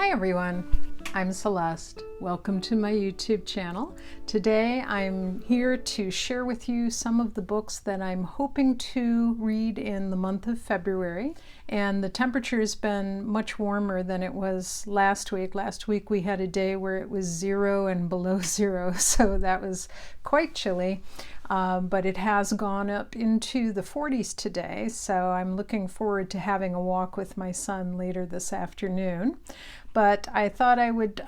Hi everyone, I'm Celeste. Welcome to my YouTube channel. Today I'm here to share with you some of the books that I'm hoping to read in the month of February. And the temperature has been much warmer than it was last week. Last week we had a day where it was 0 and below 0, so that was quite chilly. But it has gone up into the 40s today, so I'm looking forward to having a walk with my son later this afternoon. But I thought I would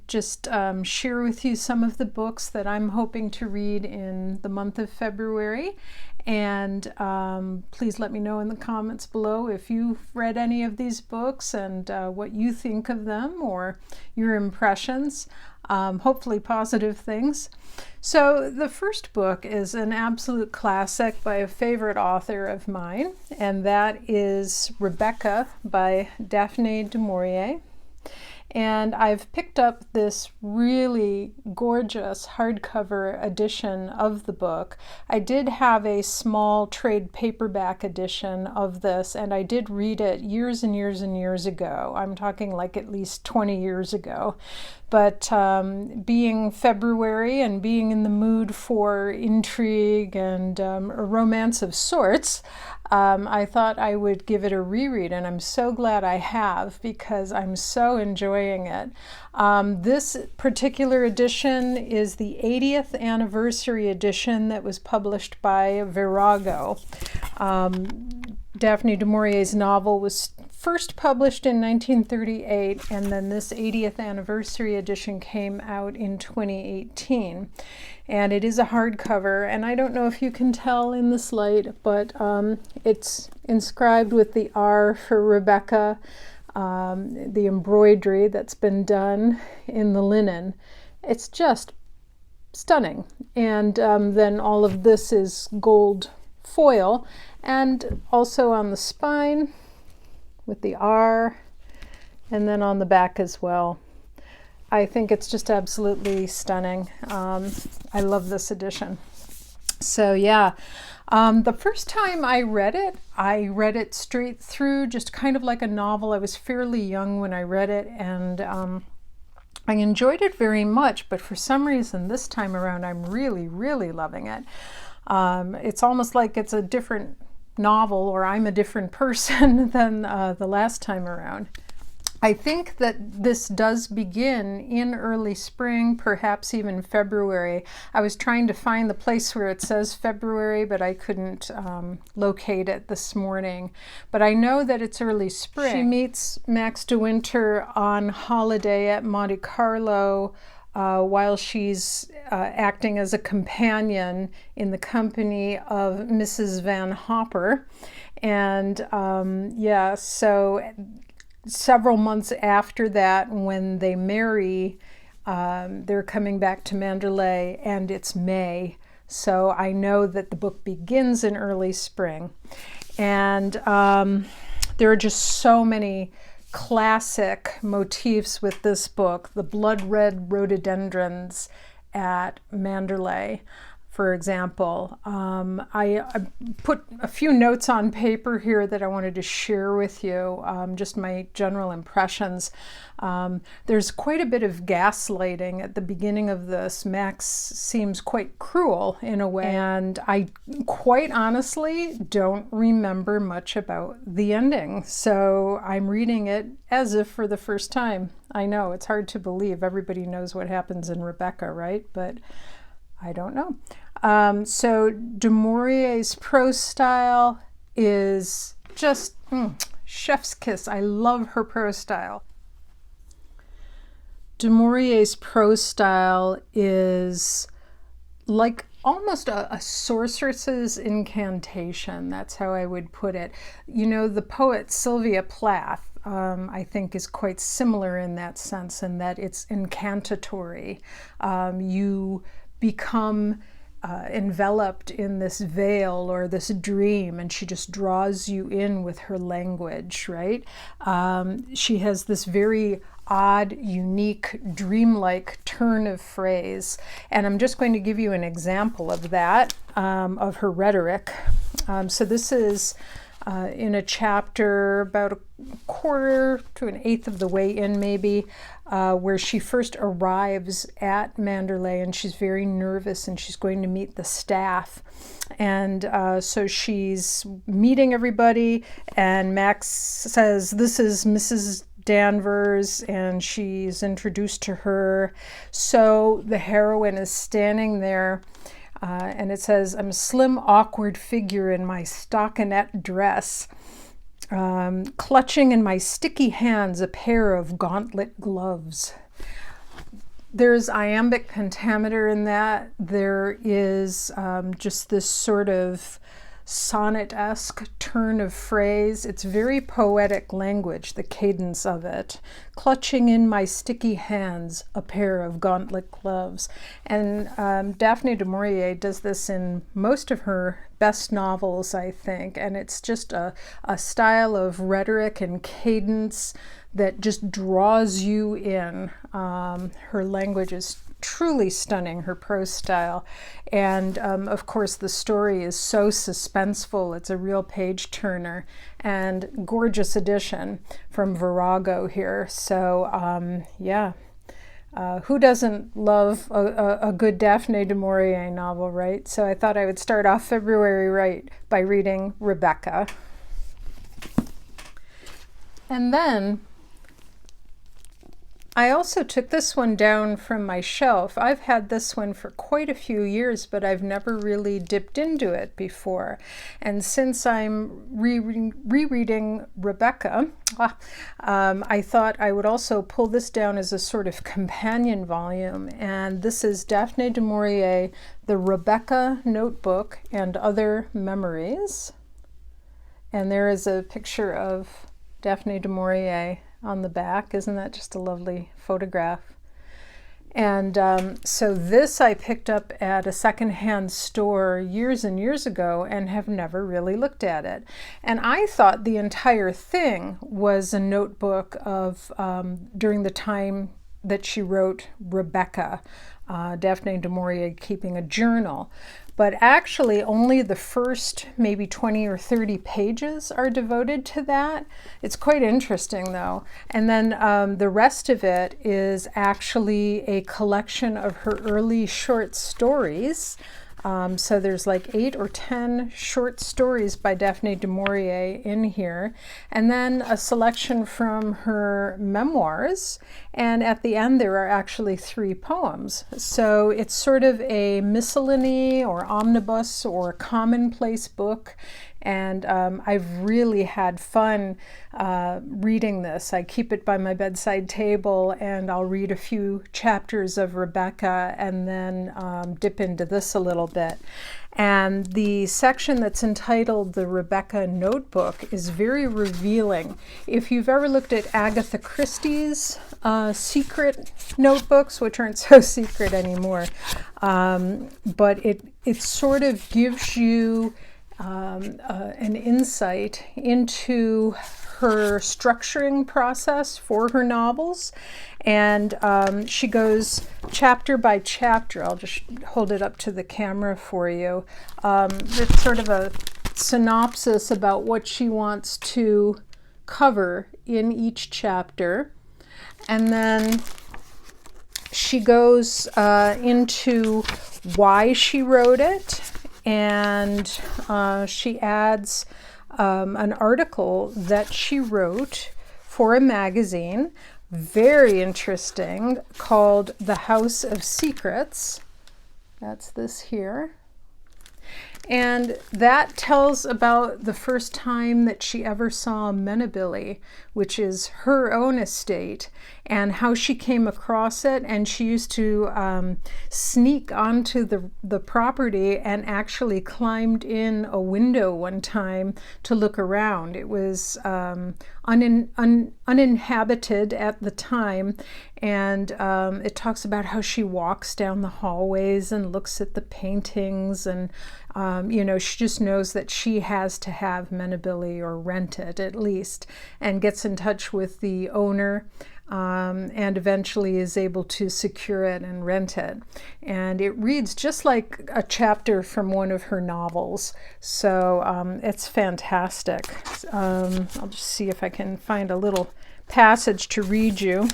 just share with you some of the books that I'm hoping to read in the month of February. And please let me know in the comments below if you've read any of these books and what you think of them or your impressions, hopefully positive things. So the first book is an absolute classic by a favorite author of mine, and that is Rebecca by Daphne Du Maurier. And I've picked up this really gorgeous hardcover edition of the book. I did have a small trade paperback edition of this, and I did read it years and years and years ago. I'm talking like at least 20 years ago. But being February and being in the mood for intrigue and a romance of sorts, I thought I would give it a reread, and I'm so glad I have because I'm so enjoying it. This particular edition is the 80th anniversary edition that was published by Virago. Daphne Du Maurier's novel was first published in 1938, and then this 80th anniversary edition came out in 2018. And it is a hardcover, and I don't know if you can tell in this light, but it's inscribed with the R for Rebecca, the embroidery that's been done in the linen. It's just stunning. And then all of this is gold foil, and also on the spine with the R, and then on the back as well. I think it's just absolutely stunning. I love this edition. So yeah, the first time I read it straight through, just kind of like a novel. I was fairly young when I read it, and I enjoyed it very much, but for some reason this time around I'm really, really loving it. It's almost like it's a different novel, or I'm a different person than the last time around. I think that this does begin in early spring, perhaps even February. I was trying to find the place where it says February, but I couldn't locate it this morning. But I know that it's early spring. She meets Max de Winter on holiday at Monte Carlo while she's acting as a companion in the company of Mrs. Van Hopper. And yeah, so several months after that, when they marry, they're coming back to Manderley, and it's May. So I know that the book begins in early spring. And there are just so many classic motifs with this book. The blood red rhododendrons at Manderley, for example. I put a few notes on paper here that I wanted to share with you, just my general impressions. There's quite a bit of gaslighting at the beginning of this. Max seems quite cruel in a way, and I quite honestly don't remember much about the ending. So I'm reading it as if for the first time. I know, it's hard to believe. Everybody knows what happens in Rebecca, right? But I don't know. So Du Maurier's prose style is just chef's kiss. I love her prose style. Du Maurier's prose style is like almost a sorceress's incantation. That's how I would put it. You know, the poet Sylvia Plath, I think, is quite similar in that sense, in that it's incantatory. You become enveloped in this veil or this dream, and she just draws you in with her language, right? She has this very odd, unique, dreamlike turn of phrase, and I'm just going to give you an example of that, of her rhetoric. So this is in a chapter about a quarter to an eighth of the way in, maybe, where she first arrives at Manderley, and she's very nervous, and she's going to meet the staff. And so she's meeting everybody, and Max says, "This is Mrs. Danvers," and she's introduced to her. So the heroine is standing there, and it says, "I'm a slim, awkward figure in my stockinette dress, clutching in my sticky hands a pair of gauntlet gloves." There's iambic pentameter in that. There is just this sort of sonnet-esque turn of phrase. It's very poetic language, the cadence of it. "Clutching in my sticky hands a pair of gauntlet gloves." And Daphne Du Maurier does this in most of her best novels, I think, and it's just a style of rhetoric and cadence that just draws you in. Her language is truly stunning, her prose style. And of course, the story is so suspenseful. It's a real page turner, and gorgeous edition from Virago here. So yeah, who doesn't love a good Daphne Du Maurier novel, right? So I thought I would start off February right by reading Rebecca. And then I also took this one down from my shelf. I've had this one for quite a few years, but I've never really dipped into it before. And since I'm rereading Rebecca, I thought I would also pull this down as a sort of companion volume. And this is Daphne Du Maurier, The Rebecca Notebook and Other Memories. And there is a picture of Daphne Du Maurier on the back. Isn't that just a lovely photograph? And so this I picked up at a secondhand store years and years ago and have never really looked at it. And I thought the entire thing was a notebook of during the time that she wrote Rebecca, Daphne Du Maurier keeping a journal. But actually only the first maybe 20 or 30 pages are devoted to that. It's quite interesting though. And then the rest of it is actually a collection of her early short stories. So there's like 8 or 10 short stories by Daphne Du Maurier in here, and then a selection from her memoirs, and at the end there are actually 3 poems. So it's sort of a miscellany or omnibus or commonplace book, and I've really had fun reading this. I keep it by my bedside table, and I'll read a few chapters of Rebecca and then dip into this a little bit. And the section that's entitled The Rebecca Notebook is very revealing. If you've ever looked at Agatha Christie's secret notebooks, which aren't so secret anymore, but it sort of gives you an insight into her structuring process for her novels. And she goes chapter by chapter. I'll just hold it up to the camera for you. It's sort of a synopsis about what she wants to cover in each chapter. And then she goes into why she wrote it. And she adds an article that she wrote for a magazine, very interesting, called The House of Secrets. That's this here. And that tells about the first time that she ever saw Manderley, which is her own estate, and how she came across it. And she used to sneak onto the property and actually climbed in a window one time to look around. It was uninhabited at the time, And it talks about how she walks down the hallways and looks at the paintings, and she just knows that she has to have Manderley or rent it at least, and gets in touch with the owner. And eventually is able to secure it and rent it. And it reads just like a chapter from one of her novels. So it's fantastic. I'll just see if I can find a little passage to read you.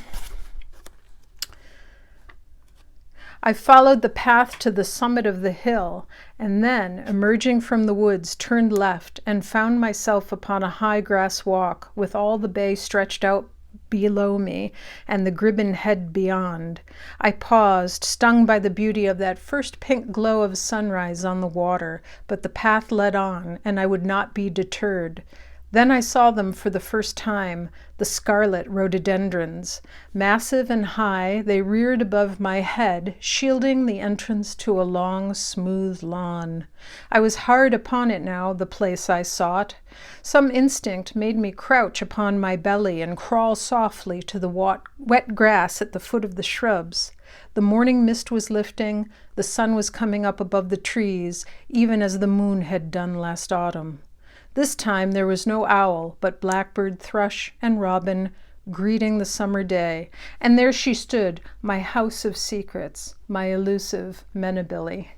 I followed the path to the summit of the hill, and then, emerging from the woods, turned left and found myself upon a high grass walk with all the bay stretched out below me and the Gribben Head beyond. I paused, stung by the beauty of that first pink glow of sunrise on the water, but the path led on, and I would not be deterred. Then I saw them for the first time, the scarlet rhododendrons. Massive and high, they reared above my head, shielding the entrance to a long, smooth lawn. I was hard upon it now, the place I sought. Some instinct made me crouch upon my belly and crawl softly to the wet grass at the foot of the shrubs. The morning mist was lifting, the sun was coming up above the trees, even as the moon had done last autumn. This time there was no owl, but blackbird, thrush, and robin greeting the summer day. And there she stood, my house of secrets, my elusive Manderley.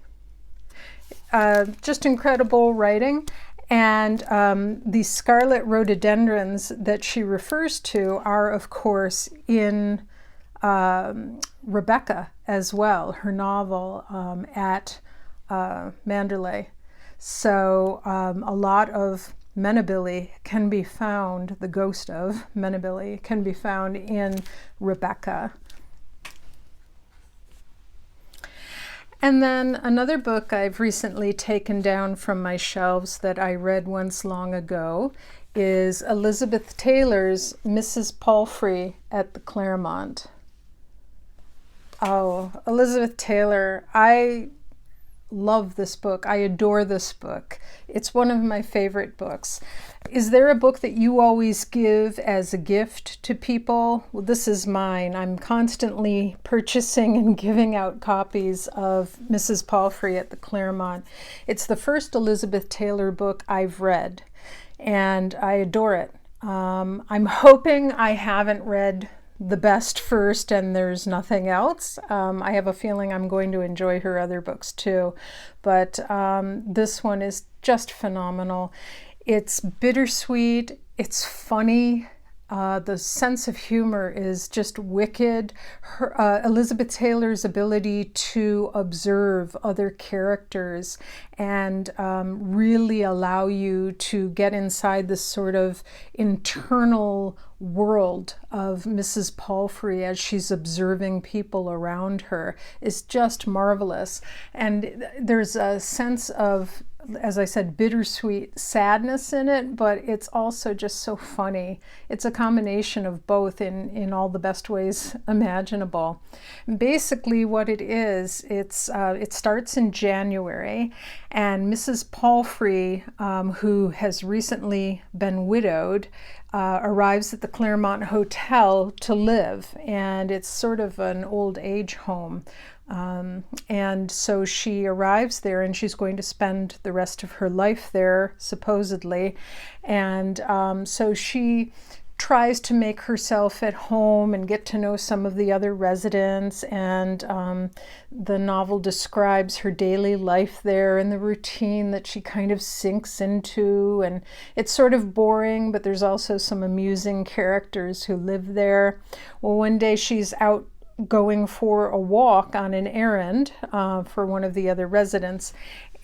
Just incredible writing. And the scarlet rhododendrons that she refers to are, of course, in Rebecca as well, her novel at Manderley. So a lot of Manderley can be found, the ghost of Manderley can be found in Rebecca. And then another book I've recently taken down from my shelves that I read once long ago is Elizabeth Taylor's Mrs. Palfrey at the Claremont. Oh, Elizabeth Taylor, I love this book. I adore this book. It's one of my favorite books. Is there a book that you always give as a gift to people? Well, this is mine. I'm constantly purchasing and giving out copies of Mrs. Palfrey at the Claremont. It's the first Elizabeth Taylor book I've read, and I adore it. I'm hoping I haven't read the best first and there's nothing else. I have a feeling I'm going to enjoy her other books too, but this one is just phenomenal. It's bittersweet, it's funny, the sense of humor is just wicked. Elizabeth Taylor's ability to observe other characters and really allow you to get inside this sort of internal world of Mrs. Palfrey as she's observing people around her is just marvelous. And there's a sense of, as I said, bittersweet sadness in it, but it's also just so funny. It's a combination of both in all the best ways imaginable. Basically what it is, it starts in January, and Mrs. Palfrey, who has recently been widowed, arrives at the Claremont Hotel to live, and it's sort of an old age home. And so she arrives there and she's going to spend the rest of her life there, supposedly. And so she tries to make herself at home and get to know some of the other residents. And the novel describes her daily life there and the routine that she kind of sinks into. And it's sort of boring, but there's also some amusing characters who live there. Well, one day she's out going for a walk on an errand for one of the other residents,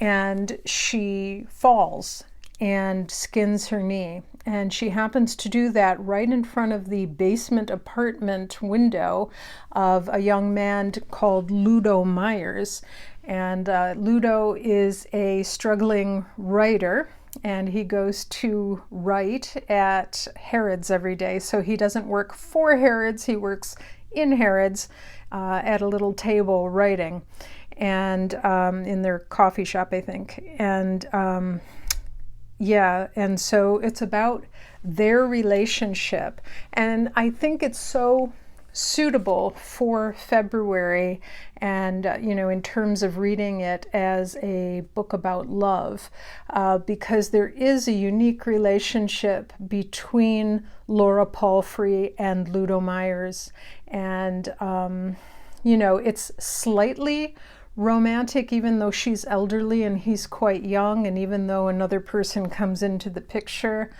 and she falls and skins her knee. And she happens to do that right in front of the basement apartment window of a young man called Ludo Myers. And Ludo is a struggling writer, and he goes to write at Harrods every day. So he doesn't work for Harrods, he works in Harrods at a little table writing, and in their coffee shop, I think. And and so it's about their relationship. And I think it's so suitable for February, and in terms of reading it as a book about love, because there is a unique relationship between Laura Palfrey and Ludo Myers, and it's slightly romantic, even though she's elderly and he's quite young, and even though another person comes into the picture.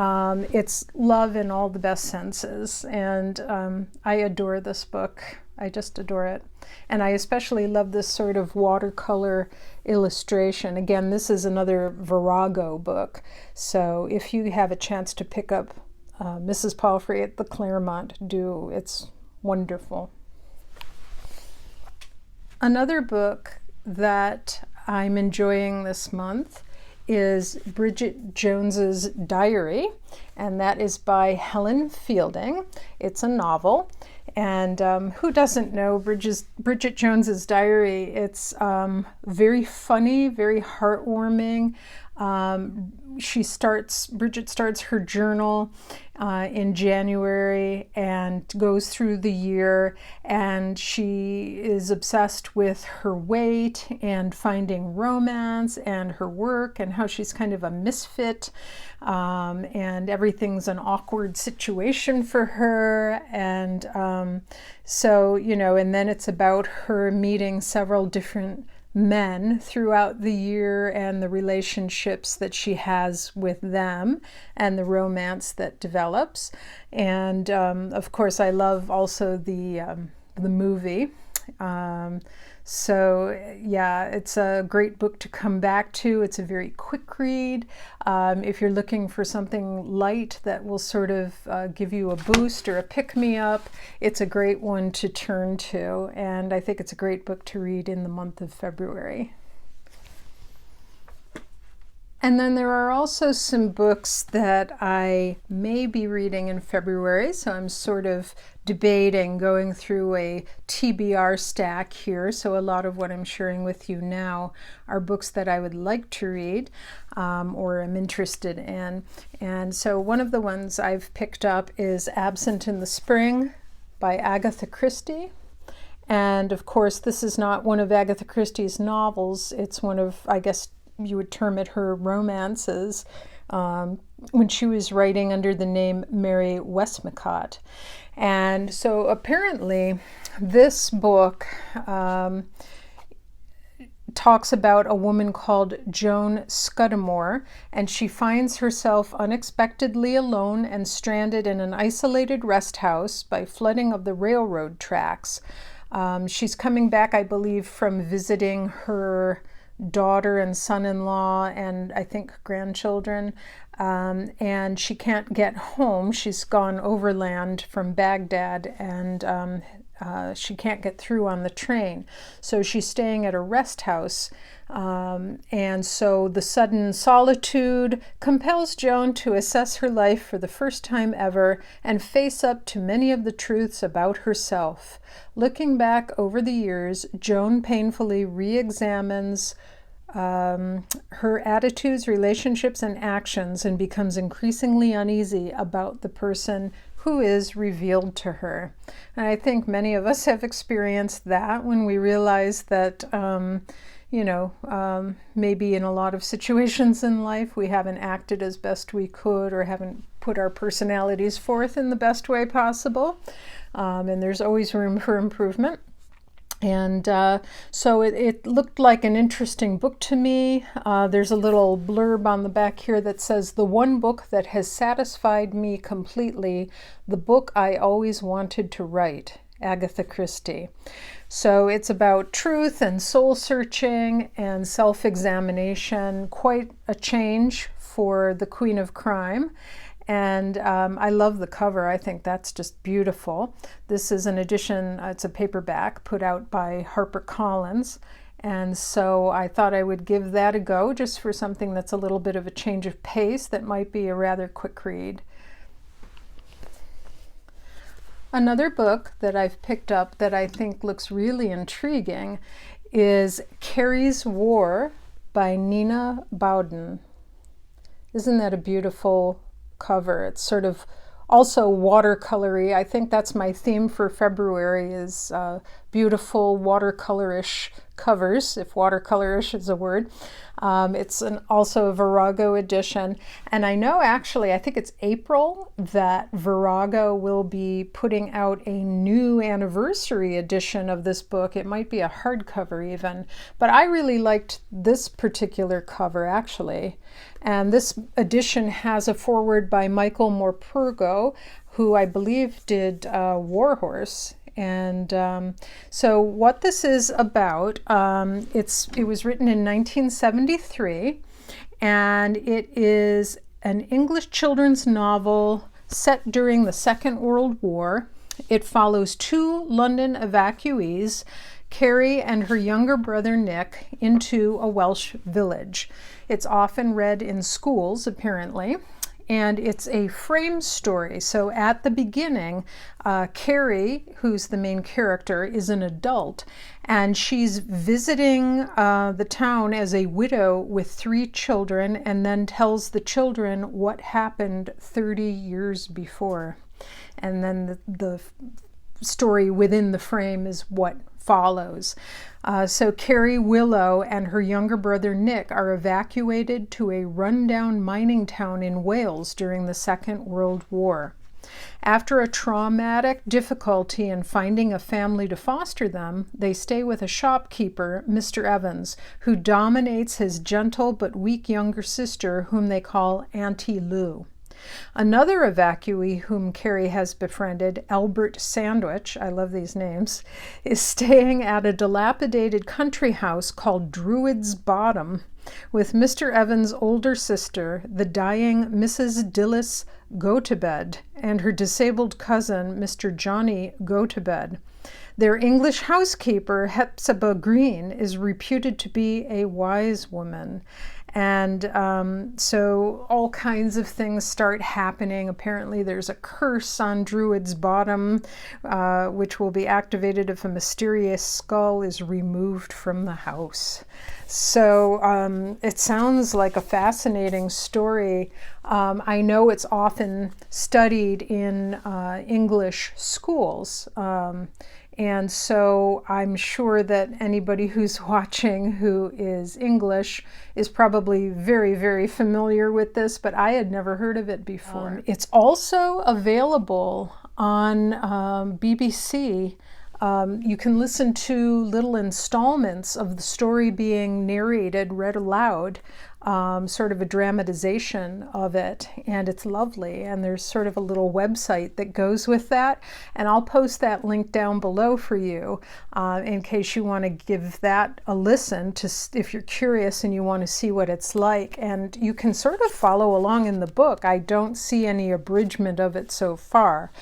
It's love in all the best senses, and I adore this book. I just adore it. And I especially love this sort of watercolor illustration. Again, this is another Virago book, so if you have a chance to pick up Mrs. Palfrey at the Claremont, do. It's wonderful. Another book that I'm enjoying this month is Bridget Jones's Diary, and that is by Helen Fielding. It's a novel, and who doesn't know Bridget Jones's Diary? It's very funny, very heartwarming. Bridget starts her journal in January and goes through the year, and she is obsessed with her weight and finding romance and her work and how she's kind of a misfit, and everything's an awkward situation for her. And and then it's about her meeting several different men throughout the year and the relationships that she has with them and the romance that develops. And of course, I love also the movie. It's a great book to come back to. It's a very quick read. If you're looking for something light that will sort of give you a boost or a pick-me-up, it's a great one to turn to. And I think it's a great book to read in the month of February. And then there are also some books that I may be reading in February, so I'm sort of debating, going through a TBR stack here. So a lot of what I'm sharing with you now are books that I would like to read or am interested in. And so one of the ones I've picked up is Absent in the Spring by Agatha Christie. And of course, this is not one of Agatha Christie's novels. It's one of, I guess you would term it, her romances, when she was writing under the name Mary Westmacott. And so apparently this book talks about a woman called Joan Scudamore, and she finds herself unexpectedly alone and stranded in an isolated rest house by flooding of the railroad tracks. She's coming back, I believe, from visiting her daughter and son-in-law and I think grandchildren, and she can't get home. She's gone overland from Baghdad, and she can't get through on the train, so she's staying at a rest house, and so the sudden solitude compels Joan to assess her life for the first time ever and face up to many of the truths about herself. Looking back over the years, Joan painfully re-examines her attitudes, relationships, and actions, and becomes increasingly uneasy about the person who is revealed to her. And I think many of us have experienced that when we realize that, maybe in a lot of situations in life we haven't acted as best we could or haven't put our personalities forth in the best way possible. And there's always room for improvement. And so it looked like an interesting book to me. There's a little blurb on the back here that says, "The one book that has satisfied me completely, the book I always wanted to write, Agatha Christie." So it's about truth and soul searching and self-examination, quite a change for the Queen of Crime. And I love the cover. I think that's just beautiful. This is an edition, it's a paperback put out by HarperCollins. And so I thought I would give that a go just for something that's a little bit of a change of pace that might be a rather quick read. Another book that I've picked up that I think looks really intriguing is Carrie's War by Nina Bawden. Isn't that a beautiful cover? It's sort of also watercolory. I think that's my theme for February, is beautiful watercolorish covers, if watercolorish is a word. It's also a Virago edition. And I know, actually, I think it's April that Virago will be putting out a new anniversary edition of this book. It might be a hardcover even. But I really liked this particular cover, actually. And this edition has a foreword by Michael Morpurgo, who I believe did Warhorse. And so what this is about, it was written in 1973, and it is an English children's novel set during the Second World War. It follows two London evacuees, Carrie and her younger brother Nick, into a Welsh village. It's often read in schools, apparently. And it's a frame story. So at the beginning, Carrie, who's the main character, is an adult, and she's visiting the town as a widow with 3 children, and then tells the children what happened 30 years before. And then the story within the frame is what follows. So Carrie Willow and her younger brother Nick are evacuated to a rundown mining town in Wales during the Second World War. After a traumatic difficulty in finding a family to foster them, they stay with a shopkeeper, Mr. Evans, who dominates his gentle but weak younger sister, whom they call Auntie Lou. Another evacuee whom Carrie has befriended, Albert Sandwich, I love these names, is staying at a dilapidated country house called Druid's Bottom with Mr. Evans' older sister, the dying Mrs. Dillis Gotobed, and her disabled cousin, Mr. Johnny Gotobed. Their English housekeeper, Hepzibah Green, is reputed to be a wise woman. And so all kinds of things start happening. Apparently there's a curse on Druid's Bottom, which will be activated if a mysterious skull is removed from the house. So it sounds like a fascinating story. I know it's often studied in English schools. And so I'm sure that anybody who's watching who is English is probably very, very familiar with this, but I had never heard of it before. It's also available on BBC. You can listen to little installments of the story being narrated, read aloud, sort of a dramatization of it, and it's lovely. And there's sort of a little website that goes with that, and I'll post that link down below for you in case you want to give that a listen, to if you're curious and you want to see what it's like. And you can sort of follow along in the book. I don't see any abridgment of it so far.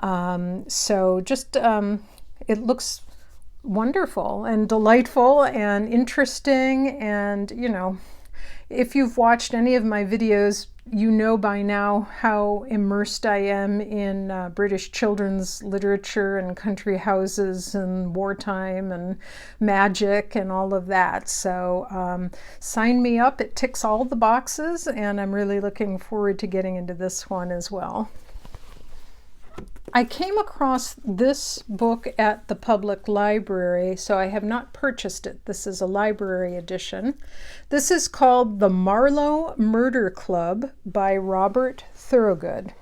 So just it looks wonderful and delightful and interesting, and if you've watched any of my videos, you know by now how immersed I am in British children's literature and country houses and wartime and magic and all of that. So sign me up. It ticks all the boxes, and I'm really looking forward to getting into this one as well. I came across this book at the public library, so I have not purchased it. This is a library edition. This is called The Marlow Murder Club by Robert Thorogood.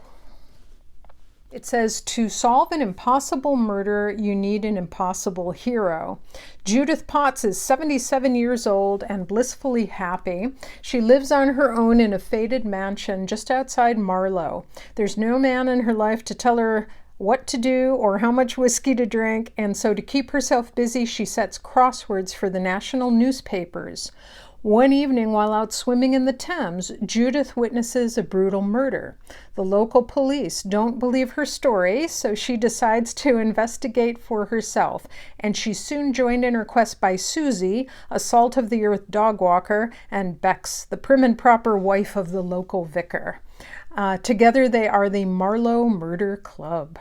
It says, to solve an impossible murder, you need an impossible hero. Judith Potts is 77 years old and blissfully happy. She lives on her own in a faded mansion just outside Marlow. There's no man in her life to tell her what to do or how much whiskey to drink, and so to keep herself busy, she sets crosswords for the national newspapers. One evening, while out swimming in the Thames, Judith witnesses a brutal murder. The local police don't believe her story, so she decides to investigate for herself, and she's soon joined in her quest by Susie, a salt-of-the-earth dog walker, and Bex, the prim and proper wife of the local vicar. Together they are the Marlow Murder Club.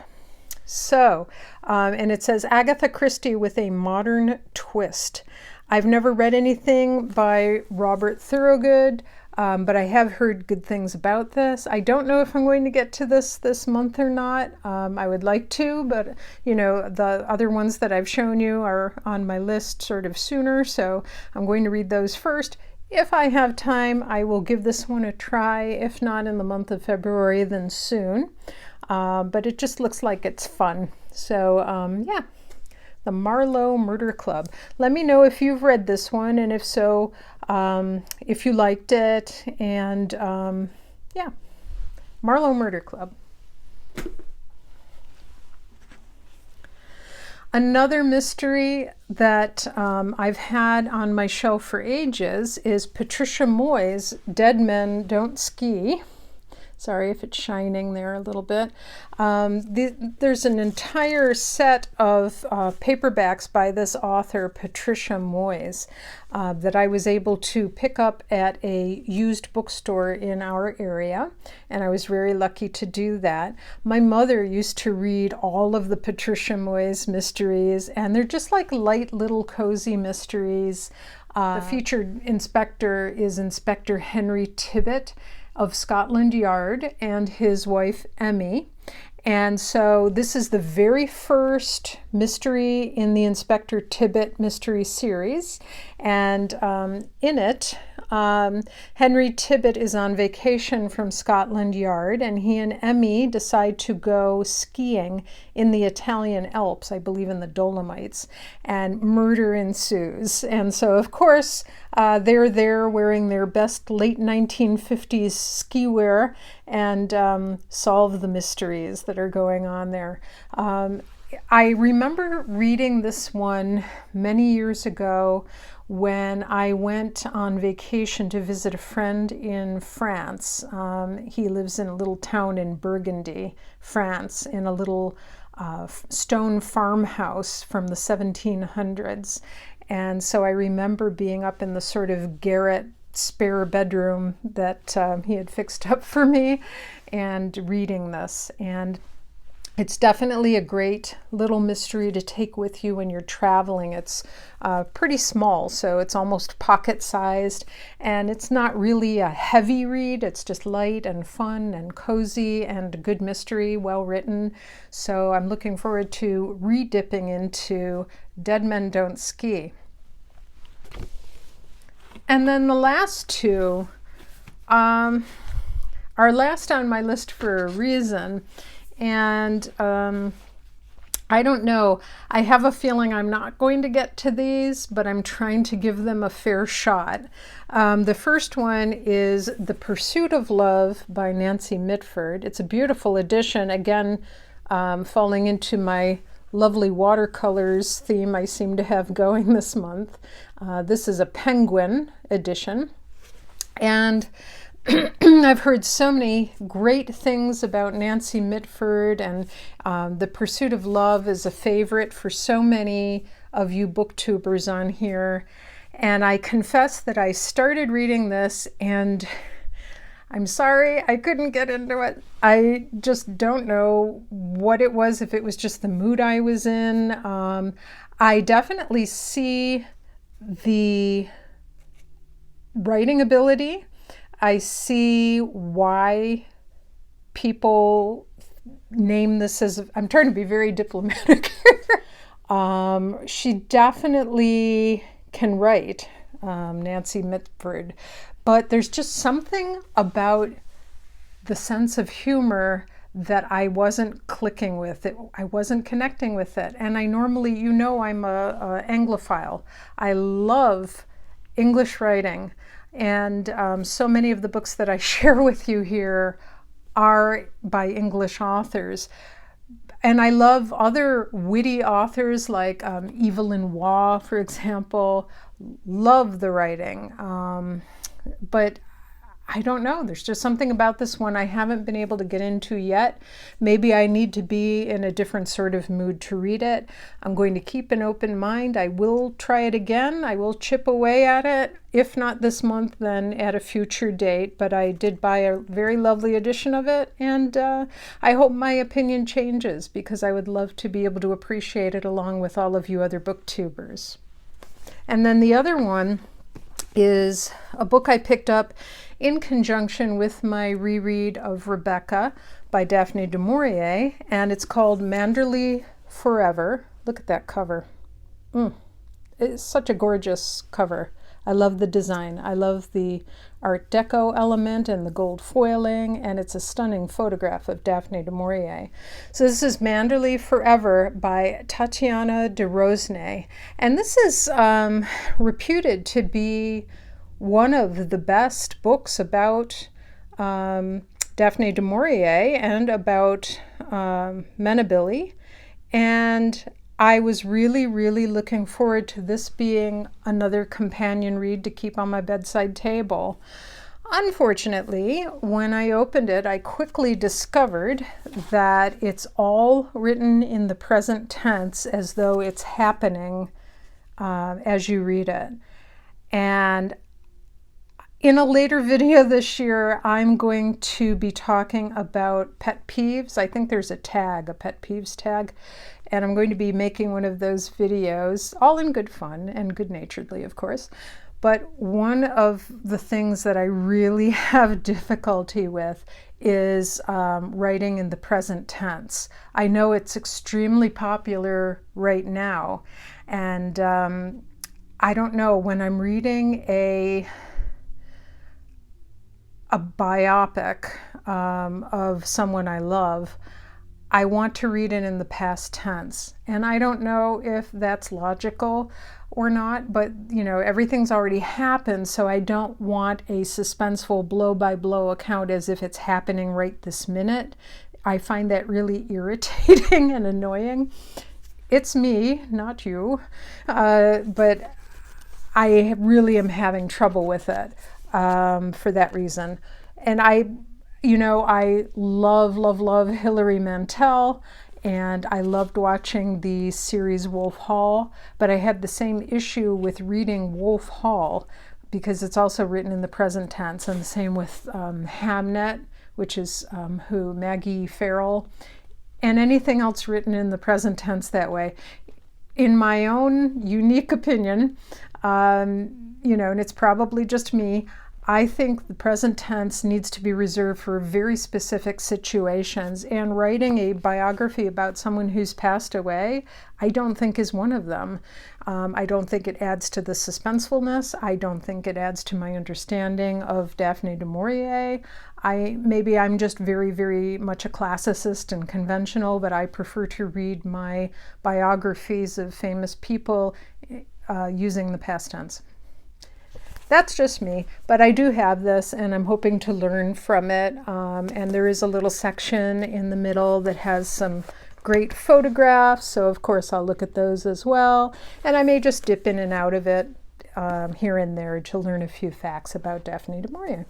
So, and it says Agatha Christie with a modern twist. I've never read anything by Robert Thorogood. but I have heard good things about this. I don't know if I'm going to get to this month or not. I would like to, but the other ones that I've shown you are on my list sort of sooner, so I'm going to read those first. If I have time, I will give this one a try. If not in the month of February, then soon. But it just looks like it's fun. So yeah, The Marlow Murder Club. Let me know if you've read this one, and if so, if you liked it. And yeah, Marlow Murder Club. Another mystery that I've had on my shelf for ages is Patricia Moyes' Dead Men Don't Ski. Sorry if it's shining there a little bit. There's an entire set of paperbacks by this author, Patricia Moyes, that I was able to pick up at a used bookstore in our area, and I was very lucky to do that. My mother used to read all of the Patricia Moyes mysteries, and they're just like light little cozy mysteries. The featured inspector is Inspector Henry Tibbet of Scotland Yard and his wife Emmy. And so this is the very first mystery in the Inspector Tibbet mystery series. And in it, Henry Tibbet is on vacation from Scotland Yard, and he and Emmy decide to go skiing in the Italian Alps, I believe in the Dolomites, and murder ensues. And so, of course, they're there wearing their best late 1950s ski wear and solve the mysteries that are going on there. I remember reading this one many years ago when I went on vacation to visit a friend in France. He lives in a little town in Burgundy, France, in a little stone farmhouse from the 1700s. And so I remember being up in the sort of garret spare bedroom that he had fixed up for me and reading this. And it's definitely a great little mystery to take with you when you're traveling. It's pretty small, so it's almost pocket-sized, and it's not really a heavy read. It's just light and fun and cozy and a good mystery, well written. So I'm looking forward to re-dipping into Dead Men Don't Ski. And then the last two are last on my list for a reason. And I don't know. I have a feeling I'm not going to get to these, but I'm trying to give them a fair shot. The first one is The Pursuit of Love by Nancy Mitford. It's a beautiful edition, again, falling into my lovely watercolors theme I seem to have going this month. This is a Penguin edition. And I've heard so many great things about Nancy Mitford, and The Pursuit of Love is a favorite for so many of you booktubers on here. And I confess that I started reading this, and I'm sorry I couldn't get into it. I just don't know what it was, if it was just the mood I was in. I definitely see the writing ability. I see why people name this as, I'm trying to be very diplomatic. She definitely can write, Nancy Mitford, but there's just something about the sense of humor that I wasn't clicking with. I wasn't connecting with it. And I normally, I'm a Anglophile. I love English writing. And so many of the books that I share with you here are by English authors. And I love other witty authors like Evelyn Waugh, for example. Love the writing. But I don't know. There's just something about this one I haven't been able to get into yet. Maybe I need to be in a different sort of mood to read it. I'm going to keep an open mind. I will try it again. I will chip away at it. If not this month, then at a future date. But I did buy a very lovely edition of it, and I hope my opinion changes, because I would love to be able to appreciate it along with all of you other booktubers. And then the other one is a book I picked up in conjunction with my reread of Rebecca by Daphne Du Maurier, and it's called Manderly Forever. Look at that cover. It's such a gorgeous cover. I love the design. I love the Art Deco element and the gold foiling, and it's a stunning photograph of Daphne Du Maurier. So this is Manderly Forever by Tatiana de Rosnay, and this is reputed to be one of the best books about Daphne du Maurier and about Manderley, and I was really, really looking forward to this being another companion read to keep on my bedside table. Unfortunately, when I opened it, I quickly discovered that it's all written in the present tense as though it's happening as you read it. And in a later video this year, I'm going to be talking about pet peeves. I think there's a tag, a pet peeves tag, and I'm going to be making one of those videos, all in good fun and good-naturedly, of course. But one of the things that I really have difficulty with is writing in the present tense. I know it's extremely popular right now, and I don't know, when I'm reading a biopic of someone I love, I want to read it in the past tense. And I don't know if that's logical or not, but you know, everything's already happened, so I don't want a suspenseful blow-by-blow account as if it's happening right this minute. I find that really irritating and annoying. It's me, not you, but I really am having trouble with it for that reason. And I love, love, love Hilary Mantel, and I loved watching the series Wolf Hall, but I had the same issue with reading Wolf Hall because it's also written in the present tense, and the same with Hamnet, which is Maggie Farrell, and anything else written in the present tense that way. In my own unique opinion, and it's probably just me, I think the present tense needs to be reserved for very specific situations, and writing a biography about someone who's passed away, I don't think is one of them. I don't think it adds to the suspensefulness. I don't think it adds to my understanding of Daphne du Maurier. Maybe I'm just very, very much a classicist and conventional, but I prefer to read my biographies of famous people using the past tense. That's just me, but I do have this, and I'm hoping to learn from it. And there is a little section in the middle that has some great photographs, so of course I'll look at those as well. And I may just dip in and out of it here and there to learn a few facts about Daphne du Maurier.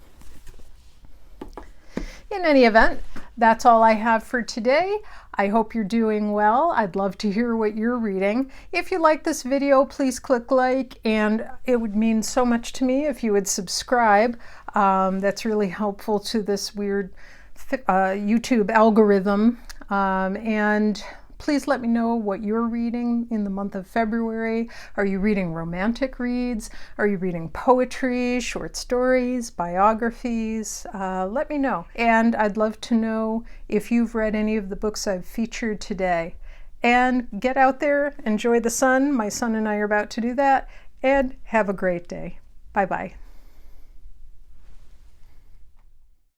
In any event, that's all I have for today. I hope you're doing well. I'd love to hear what you're reading. If you like this video, please click like, and it would mean so much to me if you would subscribe. That's really helpful to this weird YouTube algorithm. And please let me know what you're reading in the month of February. Are you reading romantic reads? Are you reading poetry, short stories, biographies? Let me know. And I'd love to know if you've read any of the books I've featured today. And get out there, enjoy the sun. My son and I are about to do that. And have a great day. Bye-bye.